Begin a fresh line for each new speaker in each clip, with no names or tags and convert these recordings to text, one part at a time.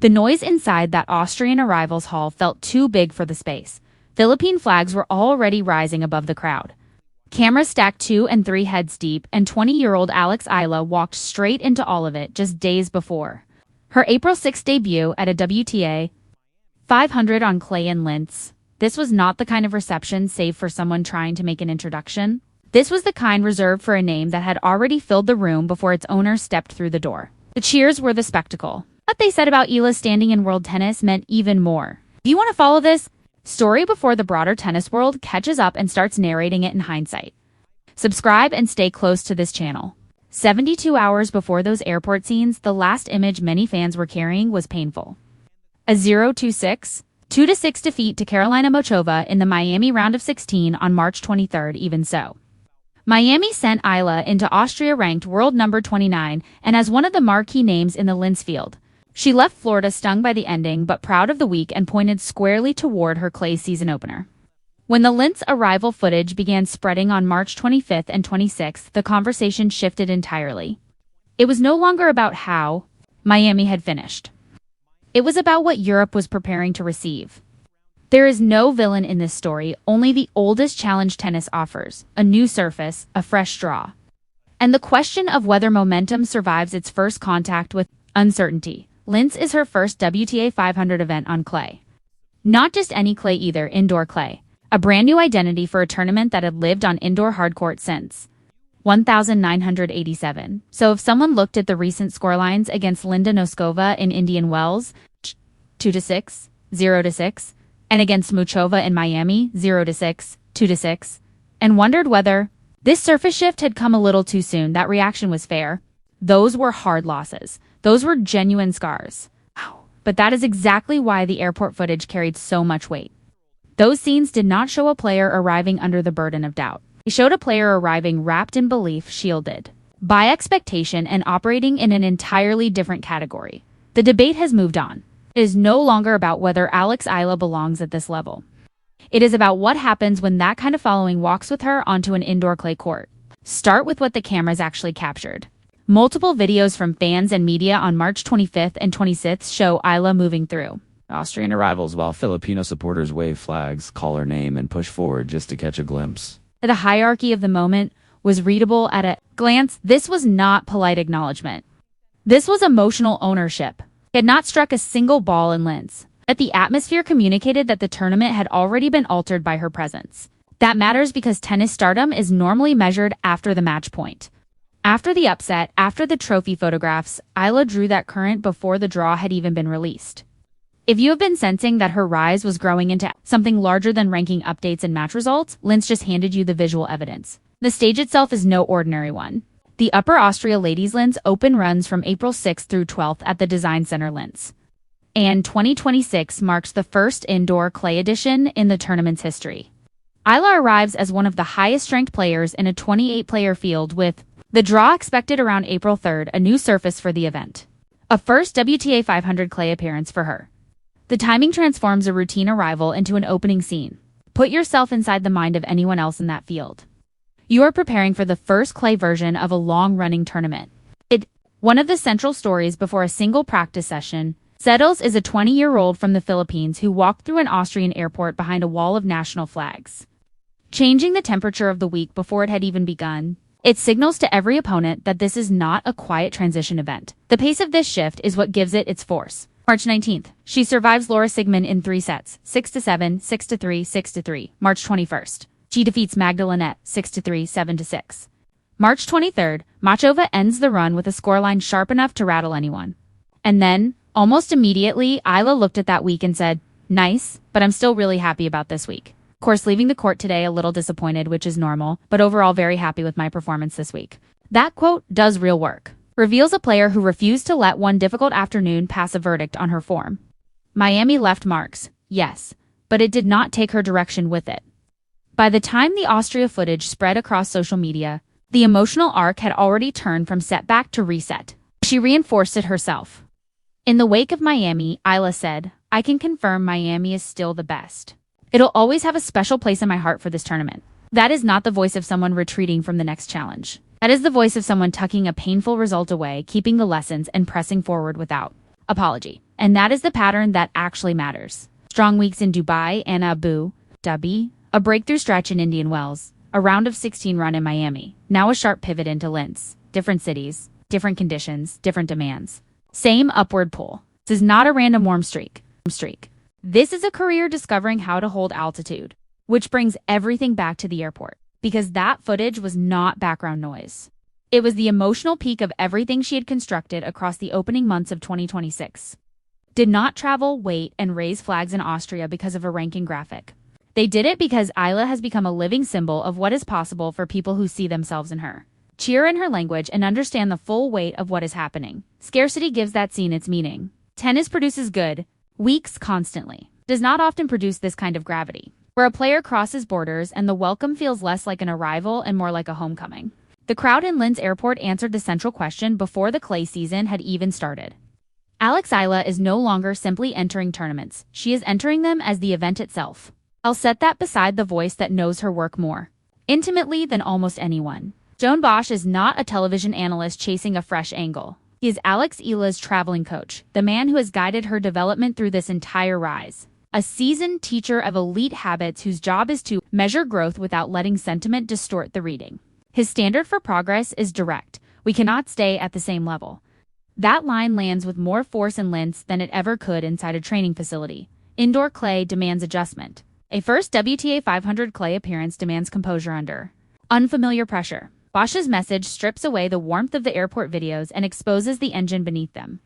The noise inside that Austrian arrivals hall felt too big for the space. Philippine flags were already rising above the crowd. Cameras stacked 2 and 3 heads deep, and 20-year-old Alex Eala walked straight into all of it just days before. Her April 6 debut at a WTA 500 on clay in Linz. This was not the kind of reception saved for someone trying to make an introduction. This was the kind reserved for a name that had already filled the room before its owner stepped through the door. The cheers were the spectacle. What they said about Eala standing in world tennis meant even more. Do you want to follow this story before the broader tennis world catches up and starts narrating it in hindsight? Subscribe and stay close to this channel. 72 hours before those airport scenes, the last image many fans were carrying was painful. A 0-6, 2-6 defeat to Carolina Muchova in the Miami round of 16 on March 23rd. Even so, Miami sent Eala into Austria ranked world number 29 and as one of the marquee names in the Linz field. She left Florida stung by the ending but proud of the week and pointed squarely toward her clay season opener. When the Linz arrival footage began spreading on March 25th and 26th, the conversation shifted entirely. It was no longer about how Miami had finished. It was about what Europe was preparing to receive. There is no villain in this story, only the oldest challenge tennis offers, a new surface, a fresh draw. And the question of whether momentum survives its first contact with uncertainty. Linz is her first WTA 500 event on clay. Not just any clay either, indoor clay. A brand new identity for a tournament that had lived on indoor hardcourt since 1987. So if someone looked at the recent scorelines against Linda Noskova in Indian Wells, 2-6, 0-6, and against Muchova in Miami, 0-6, 2-6, and wondered whether this surface shift had come a little too soon, that reaction was fair. Those were hard losses. Those were genuine scars. But that is exactly why the airport footage carried so much weight. Those scenes did not show a player arriving under the burden of doubt. They showed a player arriving wrapped in belief, shielded by expectation, and operating in an entirely different category. The debate has moved on. It is no longer about whether Alex Eala belongs at this level. It is about what happens when that kind of following walks with her onto an indoor clay court. Start with what the cameras actually captured. Multiple videos from fans and media on March 25th and 26th show Eala moving through
Austrian arrivals while Filipino supporters wave flags, call her name, and push forward just to catch a glimpse.
The hierarchy of the moment was readable at a glance. This was not polite acknowledgement. This was emotional ownership. He had not struck a single ball in Linz. But the atmosphere communicated that the tournament had already been altered by her presence. That matters because tennis stardom is normally measured after the match point. After the upset, after the trophy photographs, Eala drew that current before the draw had even been released. If you have been sensing that her rise was growing into something larger than ranking updates and match results, Linz just handed you the visual evidence. The stage itself is no ordinary one. The Upper Austria Ladies Linz Open runs from April 6th through 12th at the Design Center Linz. And 2026 marks the first indoor clay edition in the tournament's history. Eala arrives as one of the highest-ranked players in a 28-player field with the draw expected around April 3rd, a new surface for the event. A first WTA 500 clay appearance for her. The timing transforms a routine arrival into an opening scene. Put yourself inside the mind of anyone else in that field. You are preparing for the first clay version of a long-running tournament. One of the central stories before a single practice session. Settles is a 20-year-old from the Philippines who walked through an Austrian airport behind a wall of national flags. Changing the temperature of the week before it had even begun, it signals to every opponent that this is not a quiet transition event. The pace of this shift is what gives it its force. March 19th, she survives Laura Sigmund in 3 sets, 6-7, 6-3, 6-3. March 21st, she defeats Magdalena 6-3, 7-6. March 23rd, Muchova ends the run with a scoreline sharp enough to rattle anyone. And then, almost immediately, Eala looked at that week and said, "Nice, but I'm still really happy about this week." Of course, leaving the court today a little disappointed, which is normal, but overall very happy with my performance this week. That quote does real work. Reveals a player who refused to let one difficult afternoon pass a verdict on her form. Miami left marks, yes, but it did not take her direction with it. By the time the Austria footage spread across social media, the emotional arc had already turned from setback to reset. She reinforced it herself. In the wake of Miami, Eala said, "I can confirm Miami is still the best. It'll always have a special place in my heart for this tournament." That is not the voice of someone retreating from the next challenge. That is the voice of someone tucking a painful result away, keeping the lessons, and pressing forward without apology. And that is the pattern that actually matters. Strong weeks in Dubai and Abu Dhabi, a breakthrough stretch in Indian Wells, a round of 16 run in Miami, now a sharp pivot into Linz. Different cities, different conditions, different demands. Same upward pull. This is not a random warm streak. This is a career discovering how to hold altitude, which brings everything back to the airport, because that footage was not background noise. It was the emotional peak of everything she had constructed across the opening months of 2026. Did not travel, wait, and raise flags in Austria because of a ranking graphic. They did it because Eala has become a living symbol of what is possible for people who see themselves in her. Cheer in her language and understand the full weight of what is happening. Scarcity gives that scene its meaning. Tennis produces good, weeks constantly. Does not often produce this kind of gravity, where a player crosses borders and the welcome feels less like an arrival and more like a homecoming. The crowd in Linz airport answered the central question before the clay season had even started. Alex Eala is no longer simply entering tournaments. She is entering them as the event itself. I'll set that beside the voice that knows her work more intimately than almost anyone. Joan Bosch is not a television analyst chasing a fresh angle. He is Alex Eala's traveling coach, the man who has guided her development through this entire rise. A seasoned teacher of elite habits whose job is to measure growth without letting sentiment distort the reading. His standard for progress is direct. We cannot stay at the same level. That line lands with more force in Linz than it ever could inside a training facility. Indoor clay demands adjustment. A first WTA 500 clay appearance demands composure under unfamiliar pressure. Bosch's message strips away the warmth of the airport videos and exposes the engine beneath them.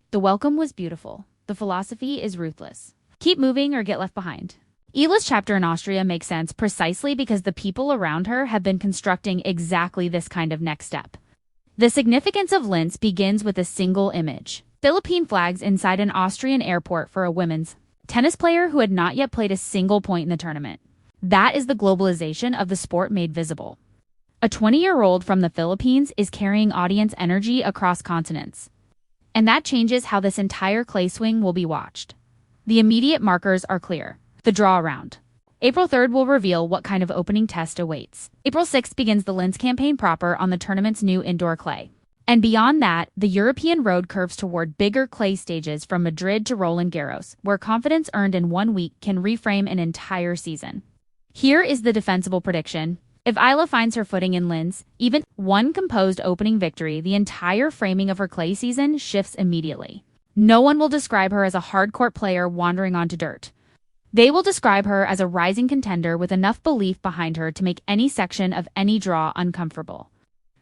The welcome was beautiful. The philosophy is ruthless. Keep moving or get left behind. Eala's chapter in Austria makes sense precisely because the people around her have been constructing exactly this kind of next step. The significance of Linz begins with a single image. Philippine flags inside an Austrian airport for a women's tennis player who had not yet played a single point in the tournament. That is the globalization of the sport made visible. A 20-year-old from the Philippines is carrying audience energy across continents. And that changes how this entire clay swing will be watched. The immediate markers are clear. The draw round. April 3rd will reveal what kind of opening test awaits. April 6th begins the Linz campaign proper on the tournament's new indoor clay. And beyond that, the European road curves toward bigger clay stages from Madrid to Roland Garros, where confidence earned in 1 week can reframe an entire season. Here is the defensible prediction. If Eala finds her footing in Linz, even one composed opening victory, the entire framing of her clay season shifts immediately. No one will describe her as a hard-court player wandering onto dirt. They will describe her as a rising contender with enough belief behind her to make any section of any draw uncomfortable.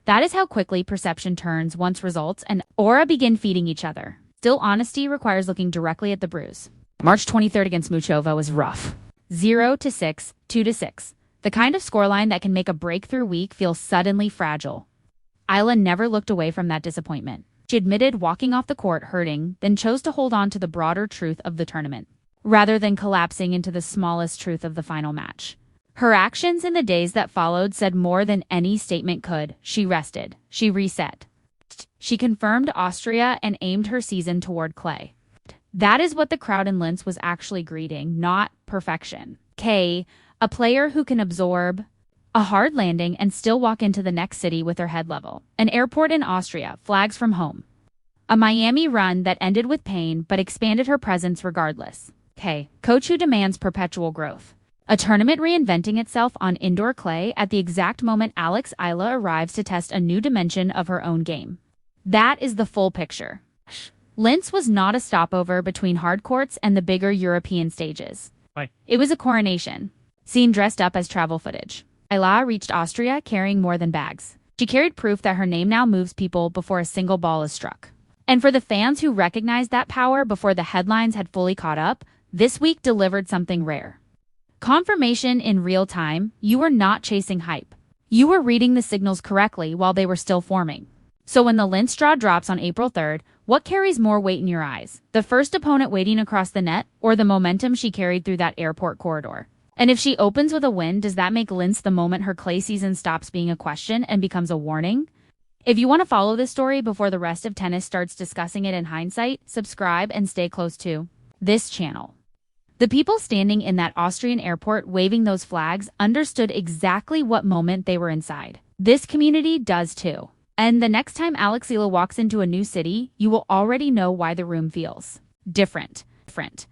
That is how quickly perception turns once results and aura begin feeding each other. Still, honesty requires looking directly at the bruise. March 23rd against Muchova was rough. 0-6, 2-6. The kind of scoreline that can make a breakthrough week feel suddenly fragile. Eala never looked away from that disappointment. She admitted walking off the court hurting, then chose to hold on to the broader truth of the tournament, rather than collapsing into the smallest truth of the final match. Her actions in the days that followed said more than any statement could. She rested. She reset. She confirmed Austria and aimed her season toward clay. That is what the crowd in Linz was actually greeting, not perfection. Kay, a player who can absorb a hard landing and still walk into the next city with her head level. An airport in Austria, flags from home. A Miami run that ended with pain but expanded her presence regardless. Kay, coach who demands perpetual growth. A tournament reinventing itself on indoor clay at the exact moment Alex Eala arrives to test a new dimension of her own game. That is the full picture. Linz was not a stopover between hard courts and the bigger European stages. It was a coronation. Seen dressed up as travel footage. Eala reached Austria carrying more than bags. She carried proof that her name now moves people before a single ball is struck. And for the fans who recognized that power before the headlines had fully caught up, this week delivered something rare. Confirmation in real time. You were not chasing hype. You were reading the signals correctly while they were still forming. So when the Linz draw drops on April 3rd, what carries more weight in your eyes? The first opponent waiting across the net, or the momentum she carried through that airport corridor? And if she opens with a win, does that make Linz the moment her clay season stops being a question and becomes a warning? If you want to follow this story before the rest of tennis starts discussing it in hindsight, subscribe and stay close to this channel. The people standing in that Austrian airport waving those flags understood exactly what moment they were inside. This community does too. And the next time Alex Eala walks into a new city, you will already know why the room feels different.